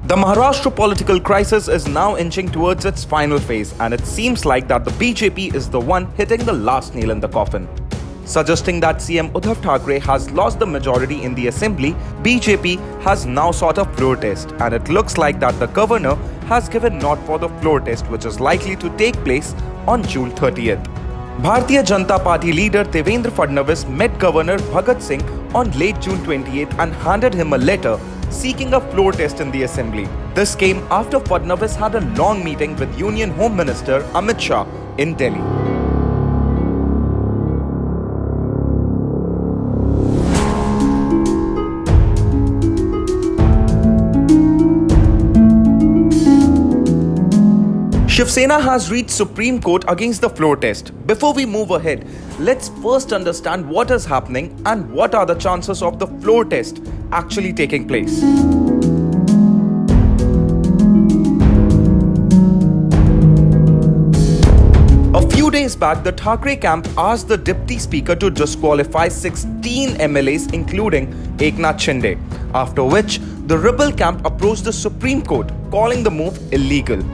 The Maharashtra political crisis is now inching towards its final phase, and it seems like that the BJP is the one hitting the last nail in the coffin. Suggesting that CM Uddhav Thackeray has lost the majority in the assembly, BJP has now sought a floor test, and it looks like that the governor has given nod for the floor test, which is likely to take place on June 30th. Bharatiya Janata Party leader Devendra Fadnavis met Governor Bhagat Singh on late June 28th and handed him a letter seeking a floor test in the assembly. This came after Fadnavis had a long meeting with Union Home Minister Amit Shah in Delhi. Shiv Sena has reached Supreme Court against the floor test. Before we move ahead, let's first understand what is happening and what are the chances of the floor test actually taking place. A few days back, the Thackeray camp asked the Deputy Speaker to disqualify 16 MLAs including Eknath Shinde, after which the rebel camp approached the Supreme Court calling the move illegal.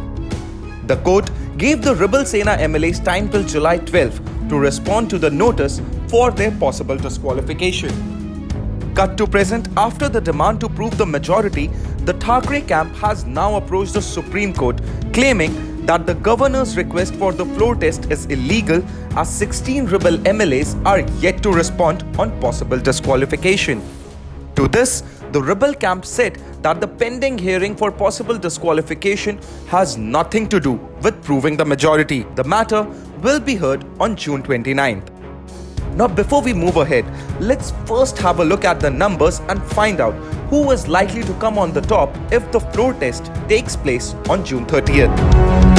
The court gave the Rebel Sena MLAs time till July 12 to respond to the notice for their possible disqualification. Cut to present, after the demand to prove the majority, the Thackeray camp has now approached the Supreme Court claiming that the governor's request for the floor test is illegal as 16 rebel MLAs are yet to respond on possible disqualification. To this, the rebel camp said that the pending hearing for possible disqualification has nothing to do with proving the majority. The matter will be heard on June 29th. Now, before we move ahead, let's first have a look at the numbers and find out who is likely to come on the top if the floor test takes place on June 30th.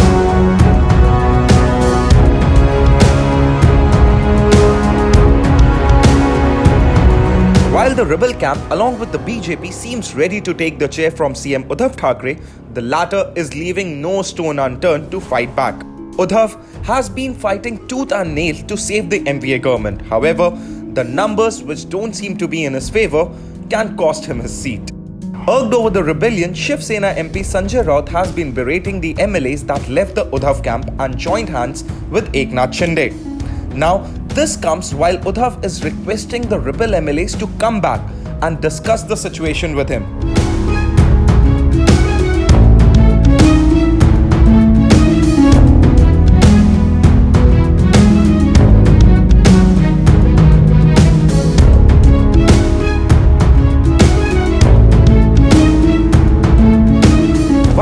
While the rebel camp along with the BJP seems ready to take the chair from CM Uddhav Thackeray, the latter is leaving no stone unturned to fight back. Uddhav has been fighting tooth and nail to save the MVA government. However, the numbers which don't seem to be in his favour can cost him his seat. Irked over the rebellion, Shiv Sena MP Sanjay Raut has been berating the MLAs that left the Uddhav camp and joined hands with Eknath Shinde. Now, this comes while Uddhav is requesting the rebel MLAs to come back and discuss the situation with him.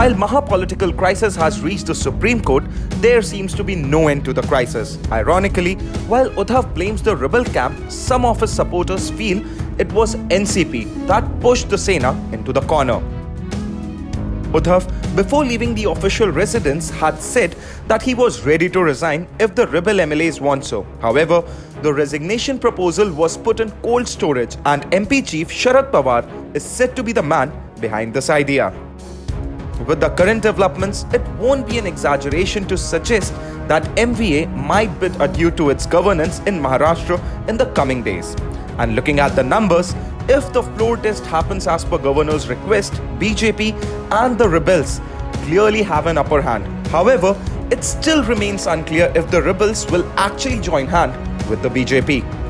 While Maha political crisis has reached the Supreme Court, there seems to be no end to the crisis. Ironically, while Uddhav blames the rebel camp, some of his supporters feel it was NCP that pushed the Sena into the corner. Uddhav, before leaving the official residence, had said that he was ready to resign if the rebel MLAs want so. However, the resignation proposal was put in cold storage, and MP Chief Sharad Pawar is said to be the man behind this idea. With the current developments, it won't be an exaggeration to suggest that MVA might bid adieu to its governance in Maharashtra in the coming days. And looking at the numbers, if the floor test happens as per governor's request, BJP and the rebels clearly have an upper hand. However, it still remains unclear if the rebels will actually join hand with the BJP.